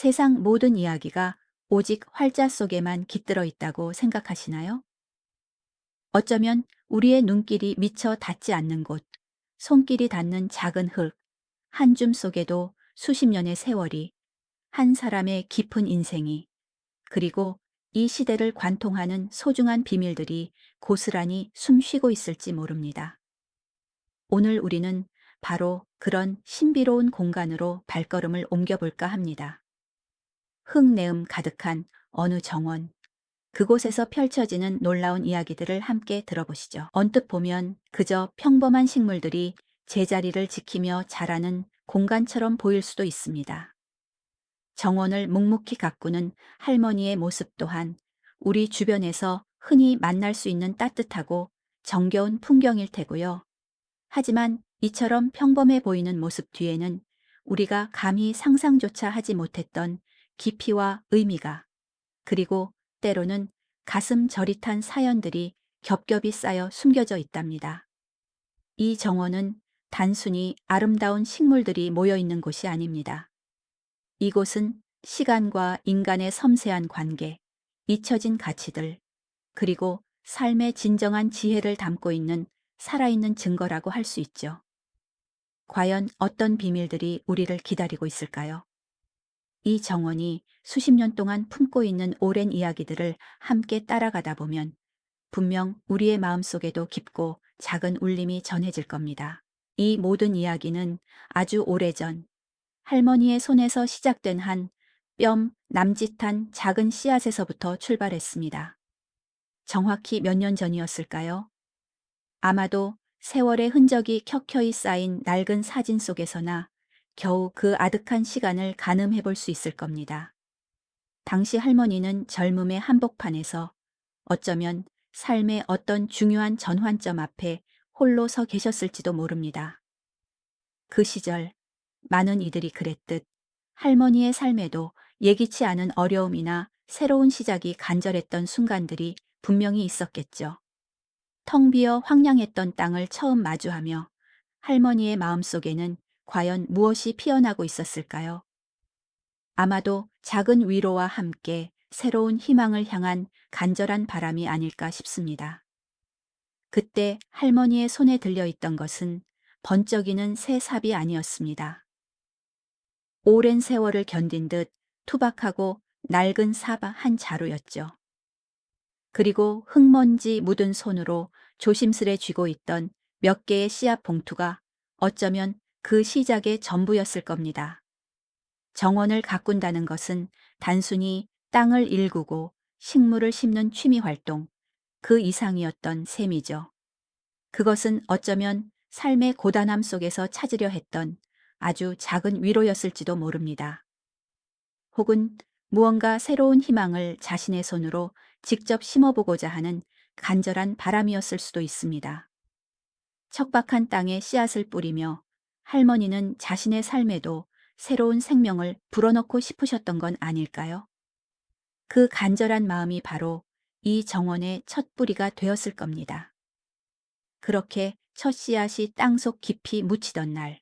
세상 모든 이야기가 오직 활자 속에만 깃들어 있다고 생각하시나요? 어쩌면 우리의 눈길이 미처 닿지 않는 곳, 손길이 닿는 작은 흙, 한 줌 속에도 수십 년의 세월이, 한 사람의 깊은 인생이, 그리고 이 시대를 관통하는 소중한 비밀들이 고스란히 숨쉬고 있을지 모릅니다. 오늘 우리는 바로 그런 신비로운 공간으로 발걸음을 옮겨볼까 합니다. 흙내음 가득한 어느 정원, 그곳에서 펼쳐지는 놀라운 이야기들을 함께 들어보시죠. 언뜻 보면 그저 평범한 식물들이 제자리를 지키며 자라는 공간처럼 보일 수도 있습니다. 정원을 묵묵히 가꾸는 할머니의 모습 또한 우리 주변에서 흔히 만날 수 있는 따뜻하고 정겨운 풍경일 테고요. 하지만 이처럼 평범해 보이는 모습 뒤에는 우리가 감히 상상조차 하지 못했던 깊이와 의미가, 그리고 때로는 가슴 저릿한 사연들이 겹겹이 쌓여 숨겨져 있답니다. 이 정원은 단순히 아름다운 식물들이 모여 있는 곳이 아닙니다. 이곳은 시간과 인간의 섬세한 관계, 잊혀진 가치들, 그리고 삶의 진정한 지혜를 담고 있는 살아있는 증거라고 할 수 있죠. 과연 어떤 비밀들이 우리를 기다리고 있을까요? 이 정원이 수십 년 동안 품고 있는 오랜 이야기들을 함께 따라가다 보면 분명 우리의 마음속에도 깊고 작은 울림이 전해질 겁니다. 이 모든 이야기는 아주 오래전 할머니의 손에서 시작된 한 뼘 남짓한 작은 씨앗에서부터 출발했습니다. 정확히 몇 년 전이었을까요? 아마도 세월의 흔적이 켜켜이 쌓인 낡은 사진 속에서나 겨우 그 아득한 시간을 가늠해 볼 수 있을 겁니다. 당시 할머니는 젊음의 한복판에서 어쩌면 삶의 어떤 중요한 전환점 앞에 홀로 서 계셨을지도 모릅니다. 그 시절 많은 이들이 그랬듯 할머니의 삶에도 예기치 않은 어려움이나 새로운 시작이 간절했던 순간들이 분명히 있었겠죠. 텅 비어 황량했던 땅을 처음 마주하며 할머니의 마음속에는 과연 무엇이 피어나고 있었을까요? 아마도 작은 위로와 함께 새로운 희망을 향한 간절한 바람이 아닐까 싶습니다. 그때 할머니의 손에 들려있던 것은 번쩍이는 새 삽이 아니었습니다. 오랜 세월을 견딘 듯 투박하고 낡은 삽 한 자루였죠. 그리고 흙먼지 묻은 손으로 조심스레 쥐고 있던 몇 개의 씨앗 봉투가 어쩌면 그 시작의 전부였을 겁니다. 정원을 가꾼다는 것은 단순히 땅을 일구고 식물을 심는 취미 활동, 그 이상이었던 셈이죠. 그것은 어쩌면 삶의 고단함 속에서 찾으려 했던 아주 작은 위로였을지도 모릅니다. 혹은 무언가 새로운 희망을 자신의 손으로 직접 심어보고자 하는 간절한 바람이었을 수도 있습니다. 척박한 땅에 씨앗을 뿌리며 할머니는 자신의 삶에도 새로운 생명을 불어넣고 싶으셨던 건 아닐까요? 그 간절한 마음이 바로 이 정원의 첫 뿌리가 되었을 겁니다. 그렇게 첫 씨앗이 땅속 깊이 묻히던 날,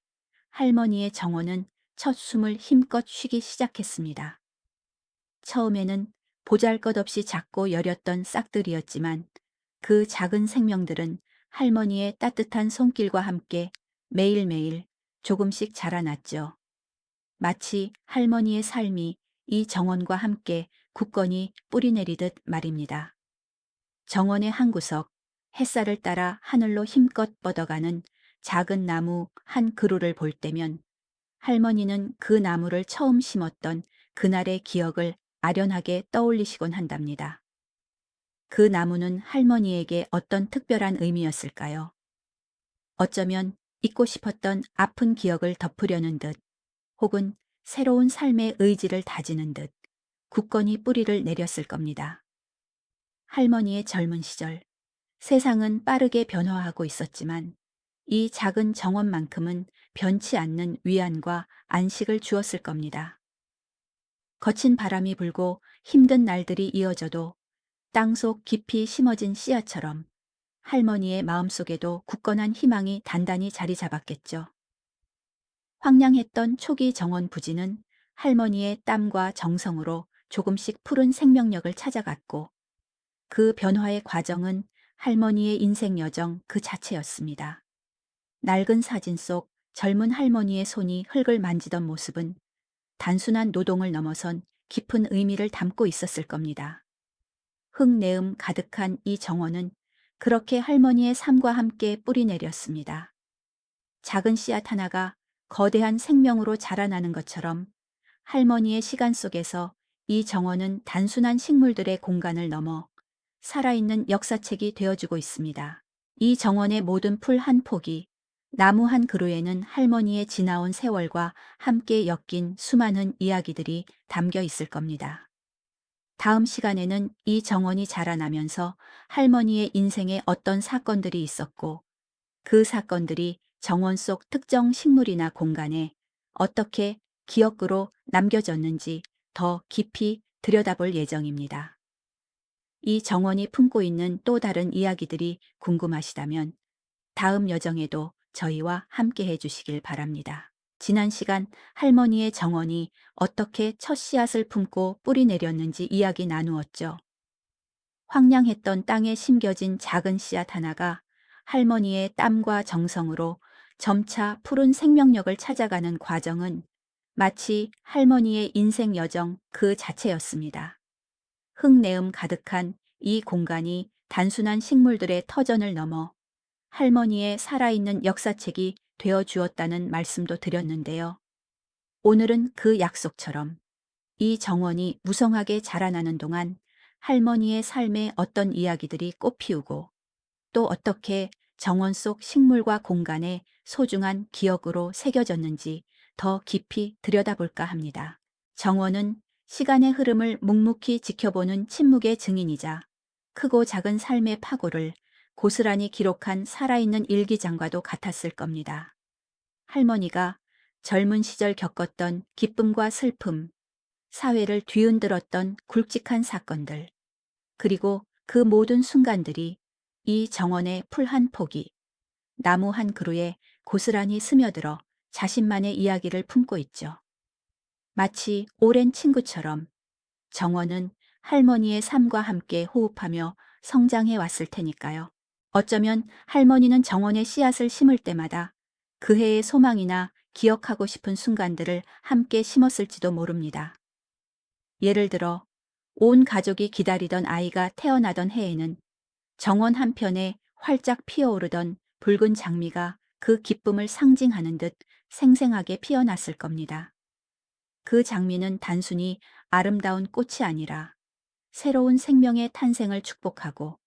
할머니의 정원은 첫 숨을 힘껏 쉬기 시작했습니다. 처음에는 보잘것없이 작고 여렸던 싹들이었지만 그 작은 생명들은 할머니의 따뜻한 손길과 함께 매일매일 조금씩 자라났죠. 마치 할머니의 삶이 이 정원과 함께 굳건히 뿌리내리듯 말입니다. 정원의 한 구석, 햇살을 따라 하늘로 힘껏 뻗어가는 작은 나무 한 그루를 볼 때면 할머니는 그 나무를 처음 심었던 그날의 기억을 아련하게 떠올리시곤 한답니다. 그 나무는 할머니에게 어떤 특별한 의미였을까요? 어쩌면 잊고 싶었던 아픈 기억을 덮으려는 듯, 혹은 새로운 삶의 의지를 다지는 듯 굳건히 뿌리를 내렸을 겁니다. 할머니의 젊은 시절, 세상은 빠르게 변화하고 있었지만 이 작은 정원만큼은 변치 않는 위안과 안식을 주었을 겁니다. 거친 바람이 불고 힘든 날들이 이어져도 땅속 깊이 심어진 씨앗처럼 할머니의 마음속에도 굳건한 희망이 단단히 자리 잡았겠죠. 황량했던 초기 정원 부지는 할머니의 땀과 정성으로 조금씩 푸른 생명력을 찾아갔고 그 변화의 과정은 할머니의 인생 여정 그 자체였습니다. 낡은 사진 속 젊은 할머니의 손이 흙을 만지던 모습은 단순한 노동을 넘어선 깊은 의미를 담고 있었을 겁니다. 흙내음 가득한 이 정원은 그렇게 할머니의 삶과 함께 뿌리내렸습니다. 작은 씨앗 하나가 거대한 생명으로 자라나는 것처럼 할머니의 시간 속에서 이 정원은 단순한 식물들의 공간을 넘어 살아있는 역사책이 되어주고 있습니다. 이 정원의 모든 풀 한 폭이, 나무 한 그루에는 할머니의 지나온 세월과 함께 엮인 수많은 이야기들이 담겨 있을 겁니다. 다음 시간에는 이 정원이 자라나면서 할머니의 인생에 어떤 사건들이 있었고 그 사건들이 정원 속 특정 식물이나 공간에 어떻게 기억으로 남겨졌는지 더 깊이 들여다볼 예정입니다. 이 정원이 품고 있는 또 다른 이야기들이 궁금하시다면 다음 여정에도 저희와 함께 해주시길 바랍니다. 지난 시간 할머니의 정원이 어떻게 첫 씨앗을 품고 뿌리 내렸는지 이야기 나누었죠. 황량했던 땅에 심겨진 작은 씨앗 하나가 할머니의 땀과 정성으로 점차 푸른 생명력을 찾아가는 과정은 마치 할머니의 인생 여정 그 자체였습니다. 흙내음 가득한 이 공간이 단순한 식물들의 터전을 넘어 할머니의 살아있는 역사책이 되어 주었다는 말씀도 드렸는데요. 오늘은 그 약속처럼 이 정원이 무성하게 자라나는 동안 할머니의 삶에 어떤 이야기들이 꽃피우고 또 어떻게 정원 속 식물과 공간에 소중한 기억으로 새겨졌는지 더 깊이 들여다볼까 합니다. 정원은 시간의 흐름을 묵묵히 지켜보는 침묵의 증인이자 크고 작은 삶의 파고를 고스란히 기록한 살아있는 일기장과도 같았을 겁니다. 할머니가 젊은 시절 겪었던 기쁨과 슬픔, 사회를 뒤흔들었던 굵직한 사건들, 그리고 그 모든 순간들이 이 정원의 풀 한 포기, 나무 한 그루에 고스란히 스며들어 자신만의 이야기를 품고 있죠. 마치 오랜 친구처럼 정원은 할머니의 삶과 함께 호흡하며 성장해 왔을 테니까요. 어쩌면 할머니는 정원에 씨앗을 심을 때마다 그 해의 소망이나 기억하고 싶은 순간들을 함께 심었을지도 모릅니다. 예를 들어 온 가족이 기다리던 아이가 태어나던 해에는 정원 한편에 활짝 피어오르던 붉은 장미가 그 기쁨을 상징하는 듯 생생하게 피어났을 겁니다. 그 장미는 단순히 아름다운 꽃이 아니라 새로운 생명의 탄생을 축복하고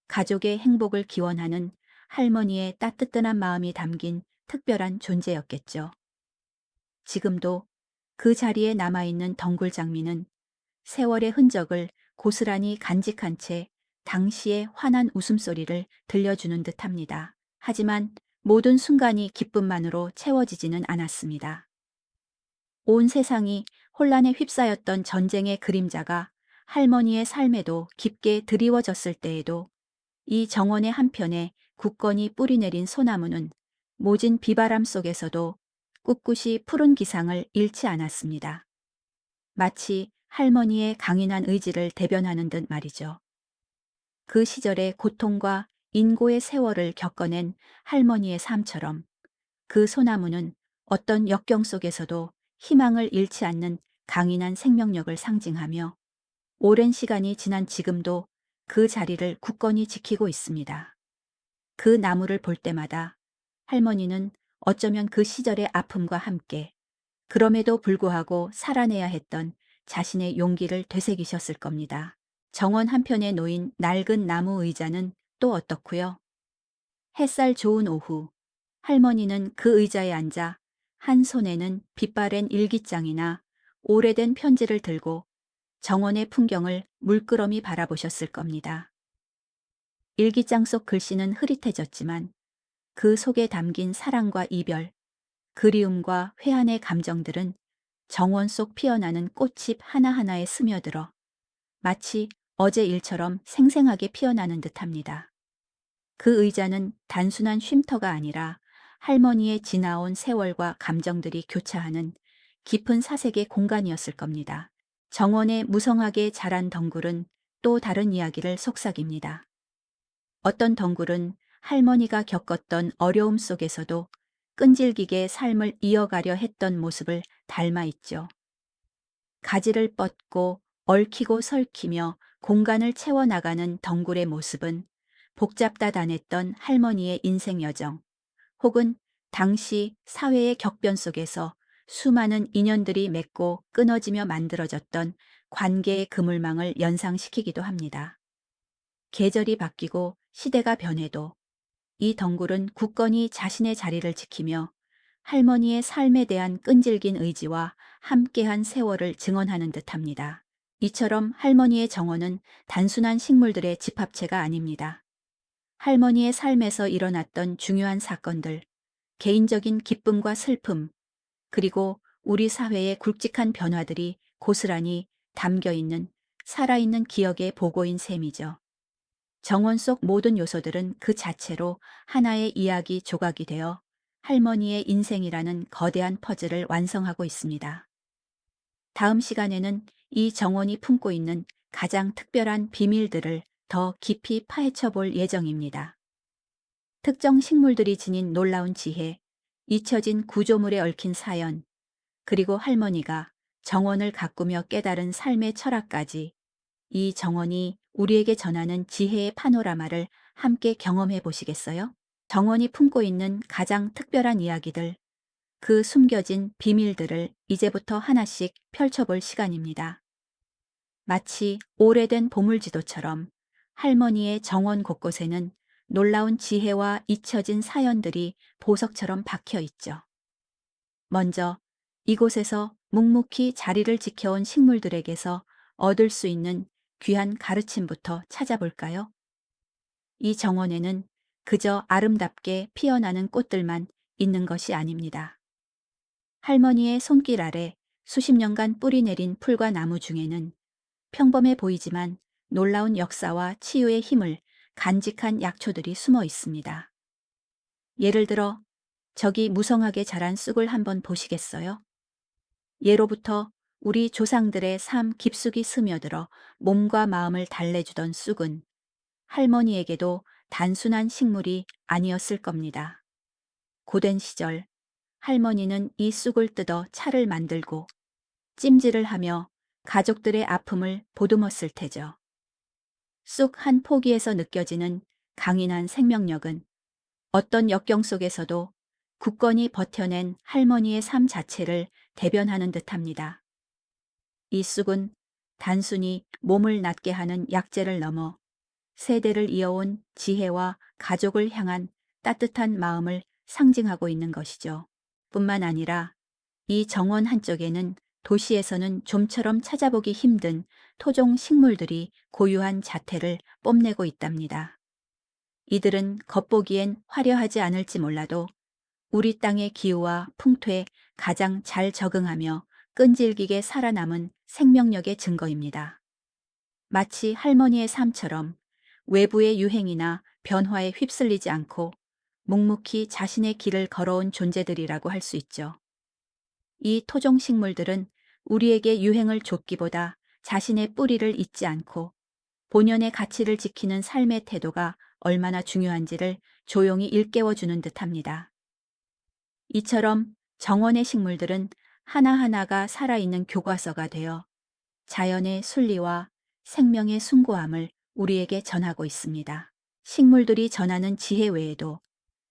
가족의 행복을 기원하는 할머니의 따뜻한 마음이 담긴 특별한 존재였겠죠. 지금도 그 자리에 남아있는 덩굴 장미는 세월의 흔적을 고스란히 간직한 채 당시의 환한 웃음소리를 들려주는 듯합니다. 하지만 모든 순간이 기쁨만으로 채워지지는 않았습니다. 온 세상이 혼란에 휩싸였던 전쟁의 그림자가 할머니의 삶에도 깊게 드리워졌을 때에도 이 정원의 한편에 굳건히 뿌리내린 소나무는 모진 비바람 속에서도 꿋꿋이 푸른 기상을 잃지 않았습니다. 마치 할머니의 강인한 의지를 대변하는 듯 말이죠. 그 시절의 고통과 인고의 세월을 겪어낸 할머니의 삶처럼 그 소나무는 어떤 역경 속에서도 희망을 잃지 않는 강인한 생명력을 상징하며 오랜 시간이 지난 지금도 그 자리를 굳건히 지키고 있습니다. 그 나무를 볼 때마다 할머니는 어쩌면 그 시절의 아픔과 함께 그럼에도 불구하고 살아내야 했던 자신의 용기를 되새기셨을 겁니다. 정원 한편에 놓인 낡은 나무 의자는 또 어떻고요? 햇살 좋은 오후, 할머니는 그 의자에 앉아 한 손에는 빛바랜 일기장이나 오래된 편지를 들고 정원의 풍경을 물끄러미 바라보셨을 겁니다. 일기장 속 글씨는 흐릿해졌지만 그 속에 담긴 사랑과 이별, 그리움과 회한의 감정들은 정원 속 피어나는 꽃잎 하나하나에 스며들어 마치 어제 일처럼 생생하게 피어나는 듯합니다. 그 의자는 단순한 쉼터가 아니라 할머니의 지나온 세월과 감정들이 교차하는 깊은 사색의 공간이었을 겁니다. 정원에 무성하게 자란 덩굴은 또 다른 이야기를 속삭입니다. 어떤 덩굴은 할머니가 겪었던 어려움 속에서도 끈질기게 삶을 이어가려 했던 모습을 닮아 있죠. 가지를 뻗고 얽히고 설키며 공간을 채워나가는 덩굴의 모습은 복잡다단했던 할머니의 인생 여정, 혹은 당시 사회의 격변 속에서 수많은 인연들이 맺고 끊어지며 만들어졌던 관계의 그물망을 연상시키기도 합니다. 계절이 바뀌고 시대가 변해도 이 덩굴은 굳건히 자신의 자리를 지키며 할머니의 삶에 대한 끈질긴 의지와 함께한 세월을 증언하는 듯합니다. 이처럼 할머니의 정원은 단순한 식물들의 집합체가 아닙니다. 할머니의 삶에서 일어났던 중요한 사건들, 개인적인 기쁨과 슬픔, 그리고 우리 사회의 굵직한 변화들이 고스란히 담겨 있는 살아있는 기억의 보고인 셈이죠. 정원 속 모든 요소들은 그 자체로 하나의 이야기 조각이 되어 할머니의 인생이라는 거대한 퍼즐을 완성하고 있습니다. 다음 시간에는 이 정원이 품고 있는 가장 특별한 비밀들을 더 깊이 파헤쳐 볼 예정입니다. 특정 식물들이 지닌 놀라운 지혜, 잊혀진 구조물에 얽힌 사연, 그리고 할머니가 정원을 가꾸며 깨달은 삶의 철학까지, 이 정원이 우리에게 전하는 지혜의 파노라마를 함께 경험해 보시겠어요? 정원이 품고 있는 가장 특별한 이야기들, 그 숨겨진 비밀들을 이제부터 하나씩 펼쳐볼 시간입니다. 마치 오래된 보물지도처럼 할머니의 정원 곳곳에는 놀라운 지혜와 잊혀진 사연들이 보석처럼 박혀 있죠. 먼저 이곳에서 묵묵히 자리를 지켜온 식물들에게서 얻을 수 있는 귀한 가르침부터 찾아볼까요? 이 정원에는 그저 아름답게 피어나는 꽃들만 있는 것이 아닙니다. 할머니의 손길 아래 수십 년간 뿌리 내린 풀과 나무 중에는 평범해 보이지만 놀라운 역사와 치유의 힘을 간직한 약초들이 숨어 있습니다. 예를 들어 저기 무성하게 자란 쑥을 한번 보시겠어요? 예로부터 우리 조상들의 삶 깊숙이 스며들어 몸과 마음을 달래주던 쑥은 할머니에게도 단순한 식물이 아니었을 겁니다. 고된 시절 할머니는 이 쑥을 뜯어 차를 만들고 찜질을 하며 가족들의 아픔을 보듬었을 테죠. 쑥 한 포기에서 느껴지는 강인한 생명력은 어떤 역경 속에서도 굳건히 버텨낸 할머니의 삶 자체를 대변하는 듯합니다. 이 쑥은 단순히 몸을 낫게 하는 약재를 넘어 세대를 이어온 지혜와 가족을 향한 따뜻한 마음을 상징하고 있는 것이죠. 뿐만 아니라 이 정원 한쪽에는 도시에서는 좀처럼 찾아보기 힘든 토종 식물들이 고유한 자태를 뽐내고 있답니다. 이들은 겉보기엔 화려하지 않을지 몰라도 우리 땅의 기후와 풍토에 가장 잘 적응하며 끈질기게 살아남은 생명력의 증거입니다. 마치 할머니의 삶처럼 외부의 유행이나 변화에 휩쓸리지 않고 묵묵히 자신의 길을 걸어온 존재들이라고 할 수 있죠. 이 토종 식물들은 우리에게 유행을 좇기보다 자신의 뿌리를 잊지 않고 본연의 가치를 지키는 삶의 태도가 얼마나 중요한지를 조용히 일깨워주는 듯합니다. 이처럼 정원의 식물들은 하나하나가 살아있는 교과서가 되어 자연의 순리와 생명의 숭고함을 우리에게 전하고 있습니다. 식물들이 전하는 지혜 외에도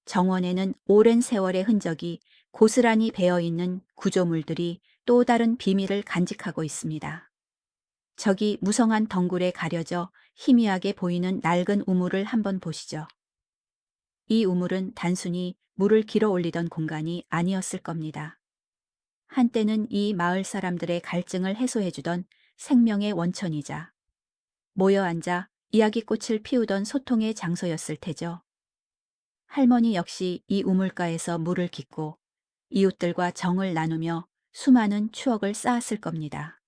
정원에는 오랜 세월의 흔적이 고스란히 배어있는 구조물들이 또 다른 비밀을 간직하고 있습니다. 저기 무성한 덩굴에 가려져 희미하게 보이는 낡은 우물을 한번 보시죠. 이 우물은 단순히 물을 길어 올리던 공간이 아니었을 겁니다. 한때는 이 마을 사람들의 갈증을 해소해주던 생명의 원천이자 모여 앉아 이야기꽃을 피우던 소통의 장소였을 테죠. 할머니 역시 이 우물가에서 물을 깃고 이웃들과 정을 나누며 수많은 추억을 쌓았을 겁니다.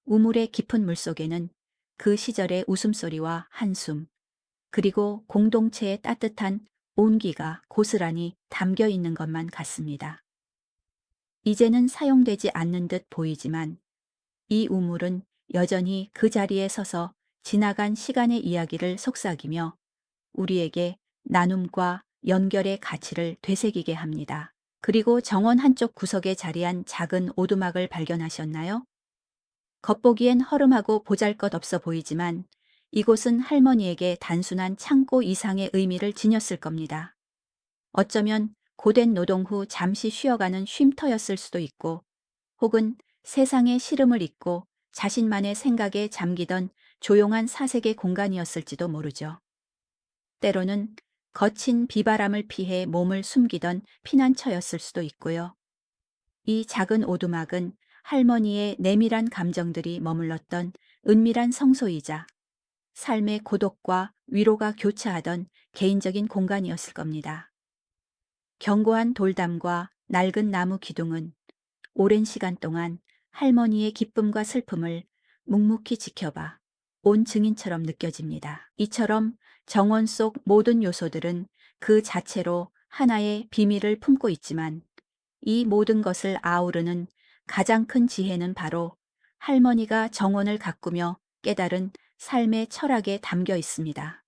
우물의 깊은 물속에는 그 시절의 웃음소리와 한숨, 그리고 공동체의 따뜻한 온기가 고스란히 담겨 있는 것만 같습니다. 이제는 사용되지 않는 듯 보이지만 이 우물은 여전히 그 자리에 서서 지나간 시간의 이야기를 속삭이며 우리에게 나눔과 연결의 가치를 되새기게 합니다. 그리고 정원 한쪽 구석에 자리한 작은 오두막을 발견하셨나요? 겉보기엔 허름하고 보잘것없어 보이지만 이곳은 할머니에게 단순한 창고 이상의 의미를 지녔을 겁니다. 어쩌면 고된 노동 후 잠시 쉬어가는 쉼터였을 수도 있고, 혹은 세상의 시름을 잊고 자신만의 생각에 잠기던 조용한 사색의 공간이었을지도 모르죠. 때로는 거친 비바람을 피해 몸을 숨기던 피난처였을 수도 있고요. 이 작은 오두막은 할머니의 내밀한 감정들이 머물렀던 은밀한 성소이자 삶의 고독과 위로가 교차하던 개인적인 공간이었을 겁니다. 견고한 돌담과 낡은 나무 기둥은 오랜 시간 동안 할머니의 기쁨과 슬픔을 묵묵히 지켜봐 온 증인처럼 느껴집니다. 이처럼 정원 속 모든 요소들은 그 자체로 하나의 비밀을 품고 있지만 이 모든 것을 아우르는 가장 큰 지혜는 바로 할머니가 정원을 가꾸며 깨달은 삶의 철학에 담겨 있습니다.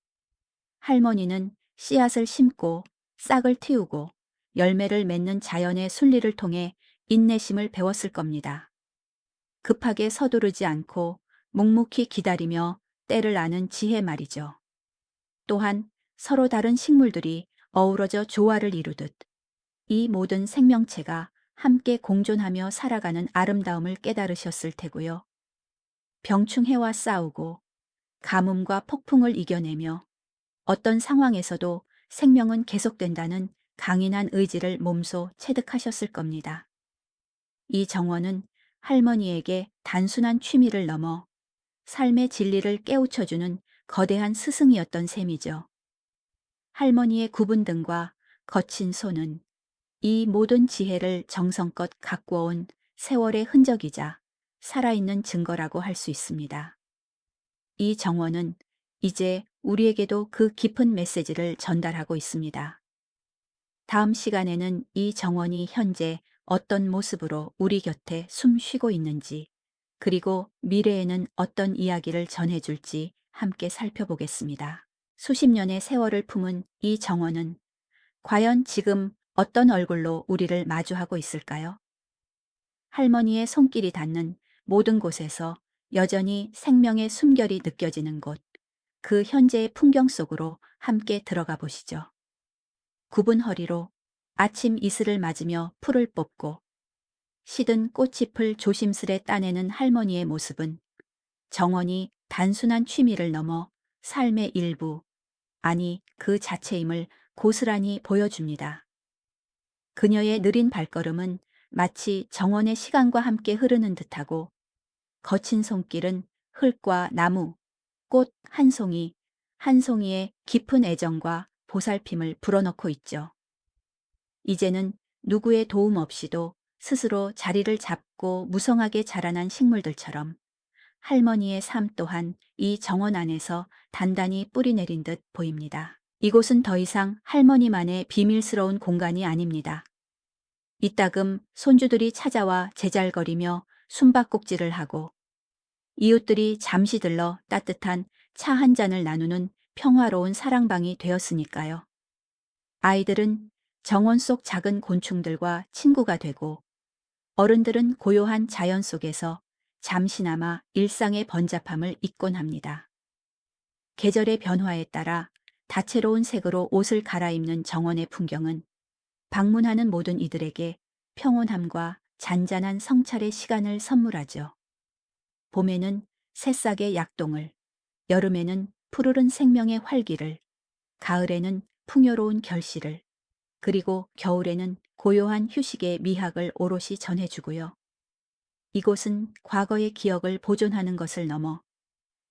할머니는 씨앗을 심고 싹을 틔우고 열매를 맺는 자연의 순리를 통해 인내심을 배웠을 겁니다. 급하게 서두르지 않고 묵묵히 기다리며 때를 아는 지혜 말이죠. 또한 서로 다른 식물들이 어우러져 조화를 이루듯 이 모든 생명체가 함께 공존하며 살아가는 아름다움을 깨달으셨을 테고요. 병충해와 싸우고 가뭄과 폭풍을 이겨내며 어떤 상황에서도 생명은 계속된다는 강인한 의지를 몸소 체득하셨을 겁니다. 이 정원은 할머니에게 단순한 취미를 넘어 삶의 진리를 깨우쳐주는 거대한 스승이었던 셈이죠. 할머니의 굽은 등과 거친 손은 이 모든 지혜를 정성껏 가꾸어온 세월의 흔적이자 살아있는 증거라고 할 수 있습니다. 이 정원은 이제 우리에게도 그 깊은 메시지를 전달하고 있습니다. 다음 시간에는 이 정원이 현재 어떤 모습으로 우리 곁에 숨 쉬고 있는지, 그리고 미래에는 어떤 이야기를 전해줄지 함께 살펴보겠습니다. 수십 년의 세월을 품은 이 정원은 과연 지금 어떤 얼굴로 우리를 마주하고 있을까요? 할머니의 손길이 닿는 모든 곳에서 여전히 생명의 숨결이 느껴지는 곳, 그 현재의 풍경 속으로 함께 들어가 보시죠. 굽은 허리로 아침 이슬을 맞으며 풀을 뽑고 시든 꽃잎을 조심스레 따내는 할머니의 모습은 정원이 단순한 취미를 넘어 삶의 일부, 아니 그 자체임을 고스란히 보여줍니다. 그녀의 느린 발걸음은 마치 정원의 시간과 함께 흐르는 듯하고 거친 손길은 흙과 나무, 꽃 한 송이, 한 송이의 깊은 애정과 보살핌을 불어넣고 있죠. 이제는 누구의 도움 없이도 스스로 자리를 잡고 무성하게 자라난 식물들처럼 할머니의 삶 또한 이 정원 안에서 단단히 뿌리 내린 듯 보입니다. 이곳은 더 이상 할머니만의 비밀스러운 공간이 아닙니다. 이따금 손주들이 찾아와 제잘거리며 숨바꼭질을 하고 이웃들이 잠시 들러 따뜻한 차 한 잔을 나누는 평화로운 사랑방이 되었으니까요. 아이들은 정원 속 작은 곤충들과 친구가 되고 어른들은 고요한 자연 속에서 잠시나마 일상의 번잡함을 잊곤 합니다. 계절의 변화에 따라 다채로운 색으로 옷을 갈아입는 정원의 풍경은 방문하는 모든 이들에게 평온함과 잔잔한 성찰의 시간을 선물하죠. 봄에는 새싹의 약동을, 여름에는 푸르른 생명의 활기를, 가을에는 풍요로운 결실을, 그리고 겨울에는 고요한 휴식의 미학을 오롯이 전해주고요. 이곳은 과거의 기억을 보존하는 것을 넘어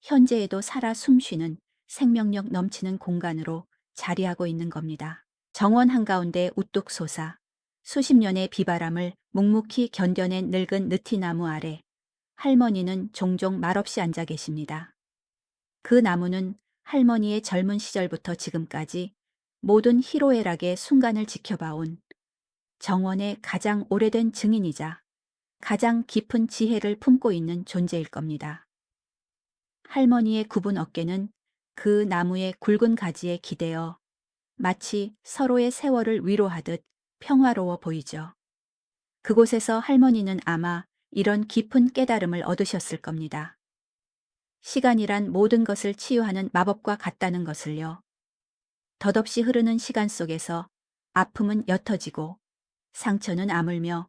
현재에도 살아 숨쉬는 생명력 넘치는 공간으로 자리하고 있는 겁니다. 정원 한가운데 우뚝 솟아 수십 년의 비바람을 묵묵히 견뎌낸 늙은 느티나무 아래 할머니는 종종 말없이 앉아 계십니다. 그 나무는 할머니의 젊은 시절부터 지금까지 모든 희로애락의 순간을 지켜봐온 정원의 가장 오래된 증인이자 가장 깊은 지혜를 품고 있는 존재일 겁니다. 할머니의 굽은 어깨는 그 나무의 굵은 가지에 기대어 마치 서로의 세월을 위로하듯 평화로워 보이죠. 그곳에서 할머니는 아마 이런 깊은 깨달음을 얻으셨을 겁니다. 시간이란 모든 것을 치유하는 마법과 같다는 것을요. 덧없이 흐르는 시간 속에서 아픔은 옅어지고 상처는 아물며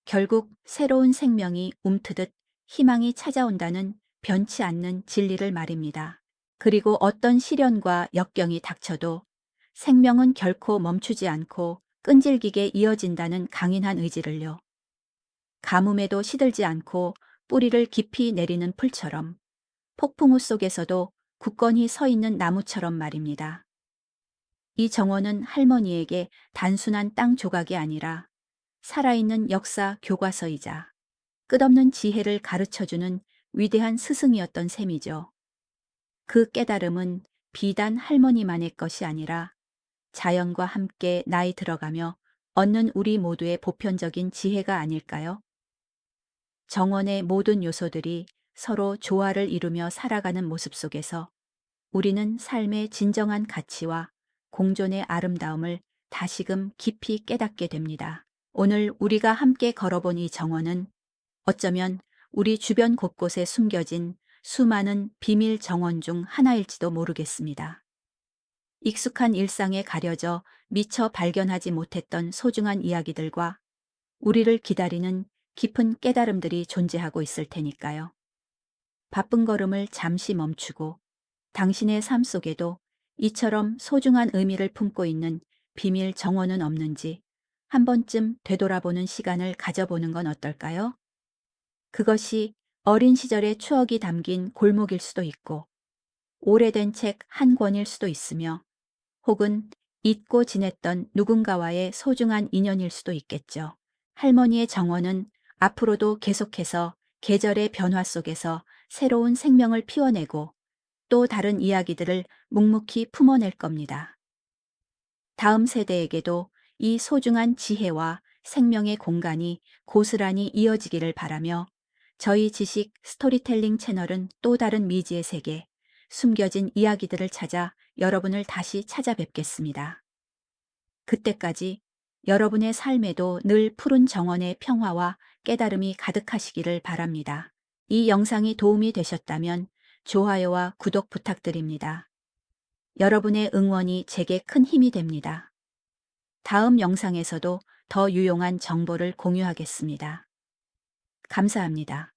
결국 새로운 생명이 움트듯 희망이 찾아온다는 변치 않는 진리를 말입니다. 그리고 어떤 시련과 역경이 닥쳐도 생명은 결코 멈추지 않고 끈질기게 이어진다는 강인한 의지를요. 가뭄에도 시들지 않고 뿌리를 깊이 내리는 풀처럼 폭풍우 속에서도 굳건히 서 있는 나무처럼 말입니다. 이 정원은 할머니에게 단순한 땅 조각이 아니라 살아있는 역사 교과서이자 끝없는 지혜를 가르쳐주는 위대한 스승이었던 셈이죠. 그 깨달음은 비단 할머니만의 것이 아니라 자연과 함께 나이 들어가며 얻는 우리 모두의 보편적인 지혜가 아닐까요? 정원의 모든 요소들이 서로 조화를 이루며 살아가는 모습 속에서 우리는 삶의 진정한 가치와 공존의 아름다움을 다시금 깊이 깨닫게 됩니다. 오늘 우리가 함께 걸어본 이 정원은 어쩌면 우리 주변 곳곳에 숨겨진 수많은 비밀 정원 중 하나일지도 모르겠습니다. 익숙한 일상에 가려져 미처 발견하지 못했던 소중한 이야기들과 우리를 기다리는 깊은 깨달음들이 존재하고 있을 테니까요. 바쁜 걸음을 잠시 멈추고 당신의 삶 속에도 이처럼 소중한 의미를 품고 있는 비밀 정원은 없는지 한 번쯤 되돌아보는 시간을 가져보는 건 어떨까요? 그것이 어린 시절의 추억이 담긴 골목일 수도 있고, 오래된 책 한 권일 수도 있으며, 혹은 잊고 지냈던 누군가와의 소중한 인연일 수도 있겠죠. 할머니의 정원은 앞으로도 계속해서 계절의 변화 속에서 새로운 생명을 피워내고 또 다른 이야기들을 묵묵히 품어낼 겁니다. 다음 세대에게도 이 소중한 지혜와 생명의 공간이 고스란히 이어지기를 바라며 저희 지식 스토리텔링 채널은 또 다른 미지의 세계, 숨겨진 이야기들을 찾아 여러분을 다시 찾아뵙겠습니다. 그때까지 여러분의 삶에도 늘 푸른 정원의 평화와 깨달음이 가득하시기를 바랍니다. 이 영상이 도움이 되셨다면 좋아요와 구독 부탁드립니다. 여러분의 응원이 제게 큰 힘이 됩니다. 다음 영상에서도 더 유용한 정보를 공유하겠습니다. 감사합니다.